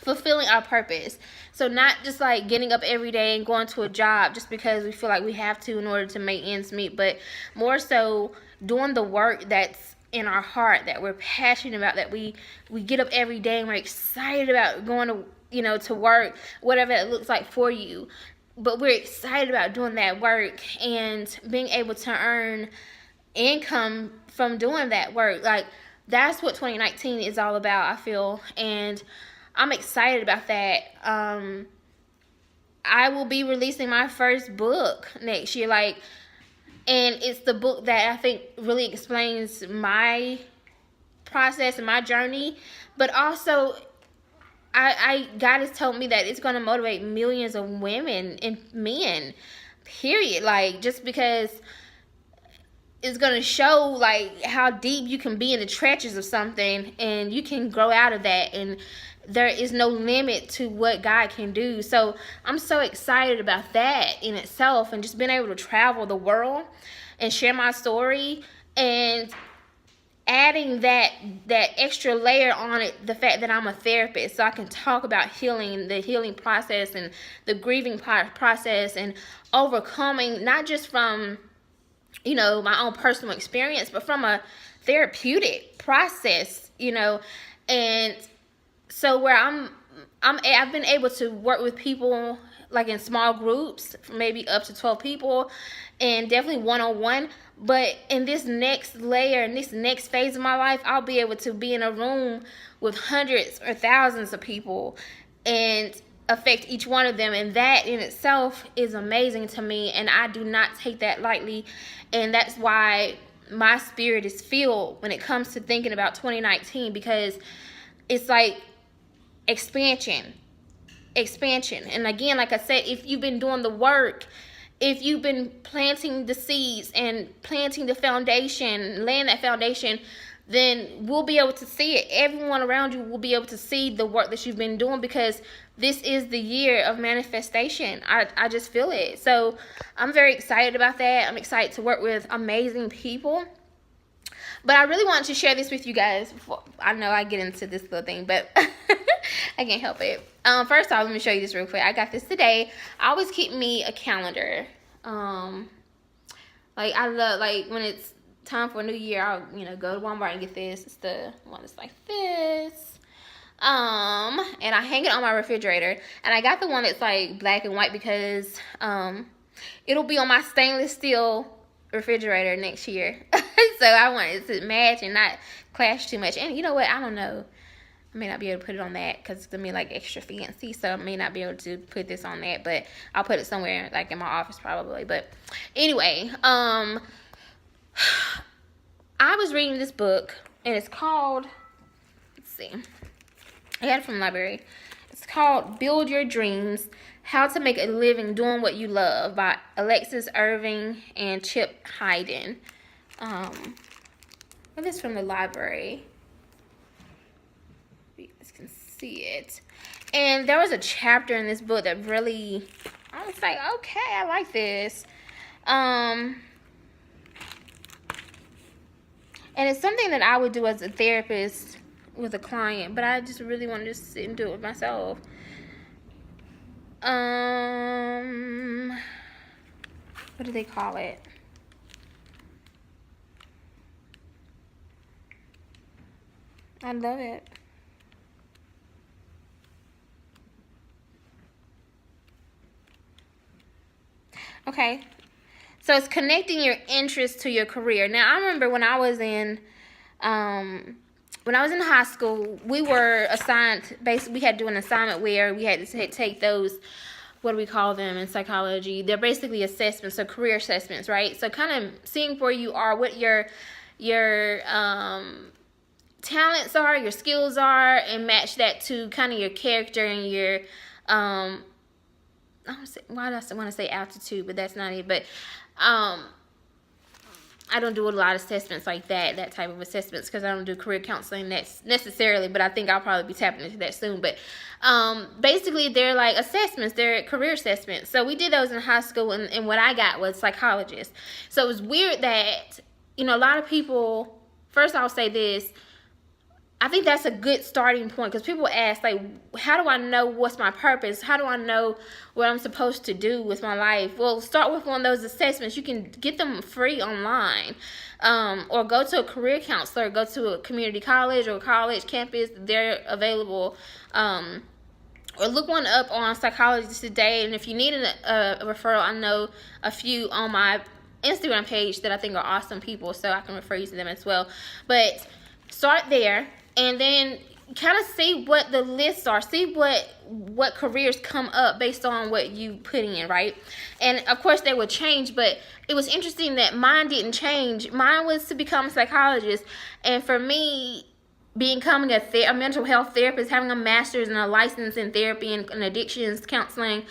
fulfilling our purpose. So not just like getting up every day and going to a job just because we feel like we have to in order to make ends meet, but more so doing the work that's in our heart, that we're passionate about, that we get up every day and we're excited about going to, to work, whatever it looks like for you. But we're excited about doing that work and being able to earn income from doing that work. Like, that's what 2019 is all about, I feel. And I'm excited about that. I will be releasing my first book next year. And it's the book that I think really explains my process and my journey. But also, God has told me that it's going to motivate millions of women and men, period. Like, just because it's going to show, like, how deep you can be in the trenches of something, and you can grow out of that, and there is no limit to what God can do. So I'm so excited about that in itself, and just being able to travel the world and share my story, and adding that extra layer on it, the fact that I'm a therapist, so I can talk about healing, the healing process and the grieving process, and overcoming, not just from my own personal experience, but from a therapeutic process, and so where I've been able to work with people like in small groups, maybe up to 12 people, and definitely one-on-one. But in this next layer, in this next phase of my life, I'll be able to be in a room with hundreds or thousands of people and affect each one of them. And that in itself is amazing to me, and I do not take that lightly. And that's why my spirit is filled when it comes to thinking about 2019, because it's like expansion. And again, like I said, if you've been doing the work, if you've been planting the seeds and planting the foundation, laying that foundation, then we'll be able to see it. Everyone around you will be able to see the work that you've been doing, because this is the year of manifestation. I just feel it. So I'm very excited about that. I'm excited to work with amazing people. But I really wanted to share this with you guys before. I know I get into this little thing, but I can't help it. First off, let me show you this real quick. I got this today. I always keep me a calendar. Like, I love, like, when it's time for a new year, I'll, go to Walmart and get this. It's the one that's like this. And I hang it on my refrigerator. And I got the one that's like black and white because it'll be on my stainless steel refrigerator next year. So I want it to match and not clash too much. And you know what? I don't know. I may not be able to put it on that because it's going to be like extra fancy. So I may not be able to put this on that. But I'll put it somewhere like in my office probably. But anyway, I was reading this book. And it's called, let's see. I got it from the library. It's called Build Your Dreams, How to Make a Living Doing What You Love by Alexis Irving and Chip Hayden. It is from the library. You guys can see it. And there was a chapter in this book that really, I was like, okay, I like this. And it's something that I would do as a therapist with a client, but I just really wanted to sit and do it with myself. What do they call it? I love it. Okay. So it's connecting your interest to your career. Now, I remember when I was in high school, we were assigned, basically we had to do an assignment where we had to take those, what do we call them in psychology? They're basically assessments, so career assessments, right? So kind of seeing where you are, what your talents are, your skills are, and match that to kind of your character and your, why do I want to say aptitude, but that's not it, but I don't do a lot of assessments like that type of assessments, because I don't do career counseling necessarily, but I think I'll probably be tapping into that soon. But basically, they're like assessments, they're career assessments. So we did those in high school, and what I got was psychologist. So it was weird that, a lot of people, first I'll say this, I think that's a good starting point, because people ask, like, how do I know what's my purpose? How do I know what I'm supposed to do with my life? Well, start with one of those assessments. You can get them free online, or go to a career counselor, go to a community college or college campus. They're available. Or look one up on Psychologist Today. And if you need a referral, I know a few on my Instagram page that I think are awesome people, so I can refer you to them as well. But start there, and then kind of see what the lists are. See what careers come up based on what you put in, right? And of course they will change, but it was interesting that mine didn't change. Mine was to become a psychologist, and for me, becoming a mental health therapist, having a master's and a license in therapy and addictions counseling,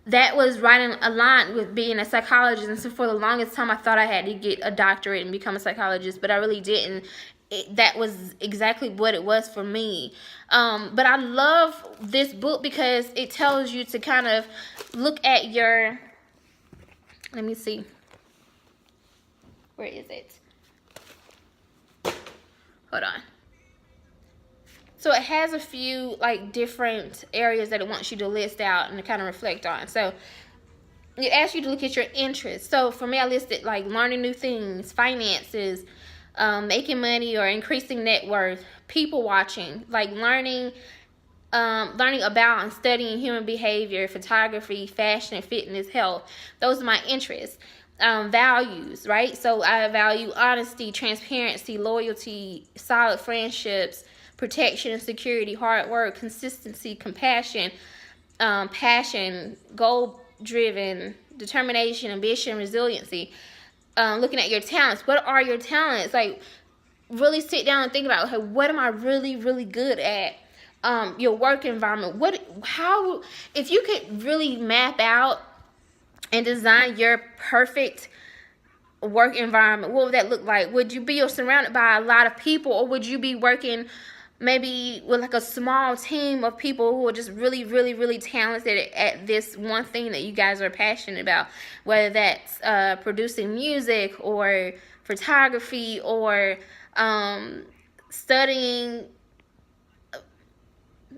that was right in aligned with being a psychologist. And so for the longest time, I thought I had to get a doctorate and become a psychologist, but I really didn't. That was exactly what it was for me. But I love this book because it tells you to kind of look at your, let me see, where is it? Hold on. So it has a few like different areas that it wants you to list out and to kind of reflect on. So it asks you to look at your interests. So for me, I listed like learning new things, finances, making money or increasing net worth, people watching, like learning about and studying human behavior, photography, fashion, fitness, health. Those are my interests. Values, right? So I value honesty, transparency, loyalty, solid friendships, protection and security, hard work, consistency, compassion, passion, goal-driven, determination, ambition, resiliency. Looking at your talents. What are your talents? Like, really sit down and think about, okay, what am I really, really good at? Your work environment. If you could really map out and design your perfect work environment, what would that look like? Would you be surrounded by a lot of people, or would you be working maybe with like a small team of people who are just really, really, really talented at this one thing that you guys are passionate about, whether that's producing music or photography or studying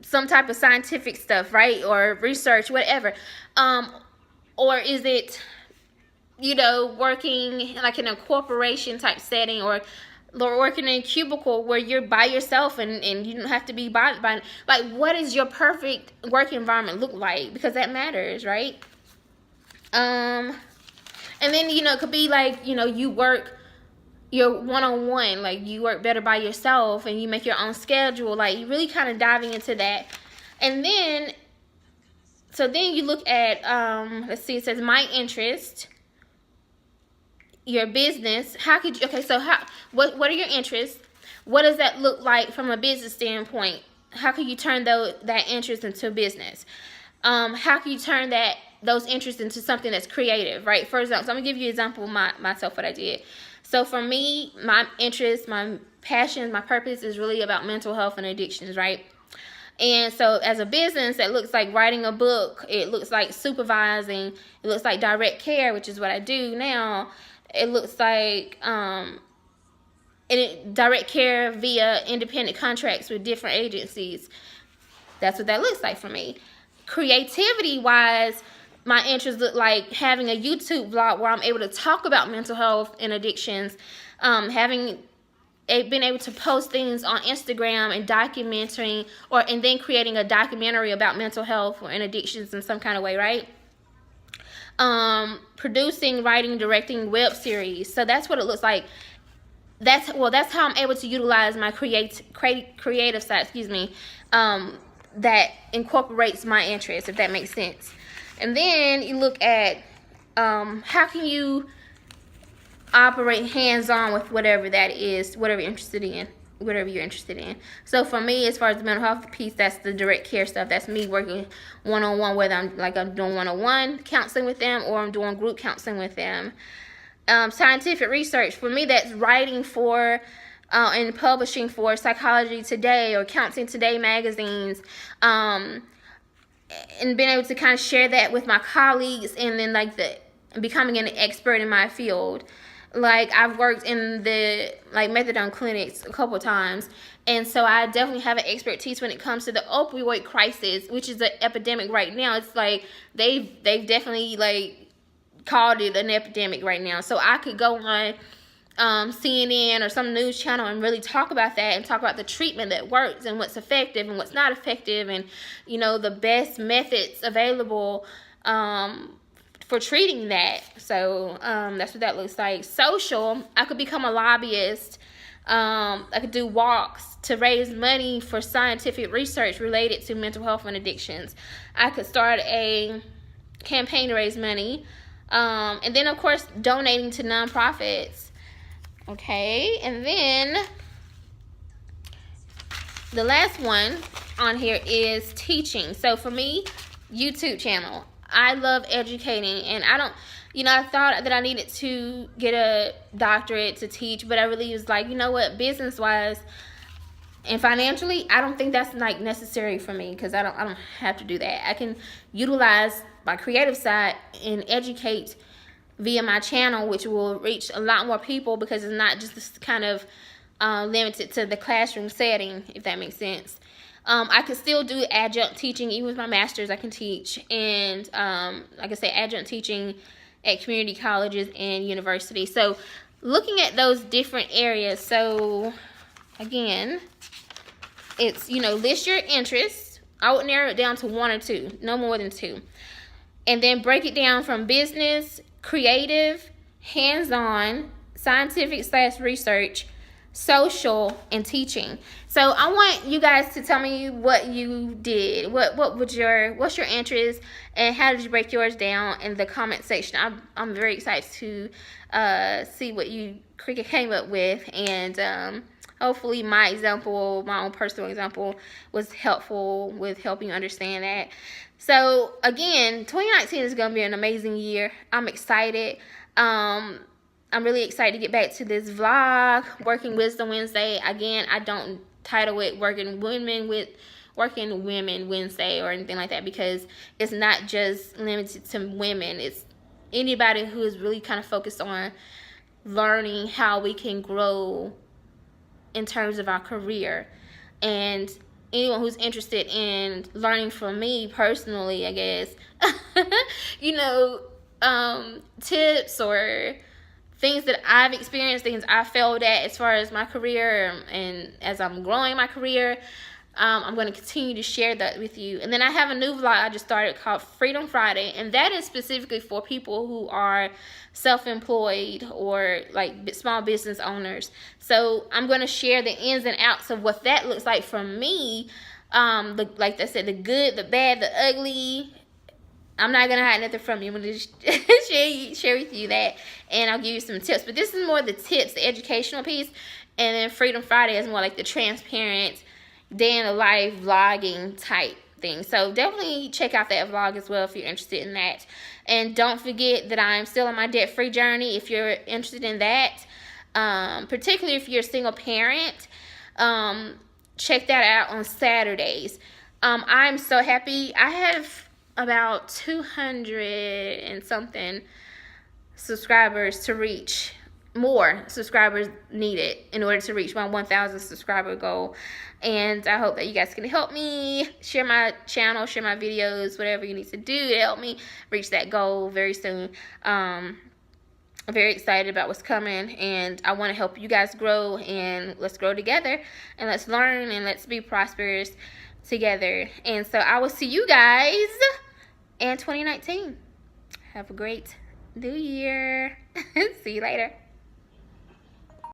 some type of scientific stuff, right? Or research, whatever. Or is it, working like in a corporation type setting, or working in a cubicle where you're by yourself and you don't have to be by like, what is your perfect work environment look like? Because that matters, right? And then, it could be like, you work your one-on-one, like you work better by yourself and you make your own schedule, like you really kind of diving into that. And then, so then you look at, let's see, it says my interest, your business. What are your interests? What does that look like from a business standpoint? How can you turn that interest into a business? How can you turn those interests into something that's creative, right? For example, so I'm gonna give you an example of myself, what I did. So for me, my interest, my passion, my purpose is really about mental health and addictions, right? And so as a business, that looks like writing a book. It looks like supervising. It looks like direct care, which is what I do now. It looks like direct care via independent contracts with different agencies. That's what that looks like for me. Creativity-wise, my interests look like having a YouTube vlog where I'm able to talk about mental health and addictions, been able to post things on Instagram and documenting, and then creating a documentary about mental health and addictions in some kind of way, right? Producing, writing, directing web series. So that's what it looks like. That's how I'm able to utilize my creative side, that incorporates my interests, if that makes sense. And then you look at how can you operate hands-on with whatever that is, whatever you're interested in. So for me, as far as the mental health piece, that's the direct care stuff. That's me working one-on-one, whether I'm doing one-on-one counseling with them or I'm doing group counseling with them. Scientific research, for me, that's writing for and publishing for Psychology Today or Counseling Today magazines, and being able to kind of share that with my colleagues, and then becoming an expert in my field. Like, I've worked in the like methadone clinics a couple times, and so I definitely have an expertise when it comes to the opioid crisis, which is an epidemic right now. It's like they've definitely like called it an epidemic right now. So I could go on CNN or some news channel and really talk about that, and talk about the treatment that works and what's effective and what's not effective, and you know, the best methods available for treating that. So that's what that looks like. Social, I could become a lobbyist. I could do walks to raise money for scientific research related to mental health and addictions. I could start a campaign to raise money. And then, of course, donating to nonprofits. Okay, and then the last one on here is teaching. So for me, YouTube channel. I love educating, and I don't, you know, I thought that I needed to get a doctorate to teach, but I really was like, you know what, business wise and financially, I don't think that's like necessary for me, because I don't have to do that. I can utilize my creative side and educate via my channel, which will reach a lot more people, because it's not just this kind of limited to the classroom setting, if that makes sense. I could still do adjunct teaching. Even with my master's, I can teach. And like I say, adjunct teaching at community colleges and universities. So looking at those different areas. So again, it's, you know, list your interests. I would narrow it down to 1 or 2, no more than 2. And then break it down from business, creative, hands-on, scientific/research, social, and teaching. So I want you guys to tell me what you did. What's your interest, and how did you break yours down in the comment section? I'm very excited to see what you came up with, and hopefully my example, my own personal example, was helpful with helping you understand that. So again, 2019 is going to be an amazing year. I'm excited. I'm really excited to get back to this vlog, Working Wisdom Wednesday. Again, I don't title it Working Women Wednesday or anything like that, because it's not just limited to women. It's anybody who is really kind of focused on learning how we can grow in terms of our career. And anyone who's interested in learning from me personally, I guess, you know, tips or things that I've experienced, things I failed at as far as my career, and as I'm growing my career, I'm going to continue to share that with you. And then I have a new vlog I just started called Freedom Friday, and that is specifically for people who are self-employed or like small business owners. So I'm going to share the ins and outs of what that looks like for me. Like I said, the good, the bad, the ugly. I'm not going to hide nothing from you. I'm going to share with you that, and I'll give you some tips. But this is more the tips, the educational piece, and then Freedom Friday is more like the transparent, day in the life vlogging type thing. So definitely check out that vlog as well if you're interested in that. And don't forget that I'm still on my debt-free journey if you're interested in that. Particularly if you're a single parent, check that out on Saturdays. I'm so happy. I have about 200 and something subscribers to reach. More subscribers needed in order to reach my 1,000 subscriber goal. And I hope that you guys can help me share my channel, share my videos, whatever you need to do to help me reach that goal very soon. I'm very excited about what's coming, and I want to help you guys grow, and let's grow together, and let's learn, and let's be prosperous together. And so I will see you guys in 2019. Have a great new year. See you later.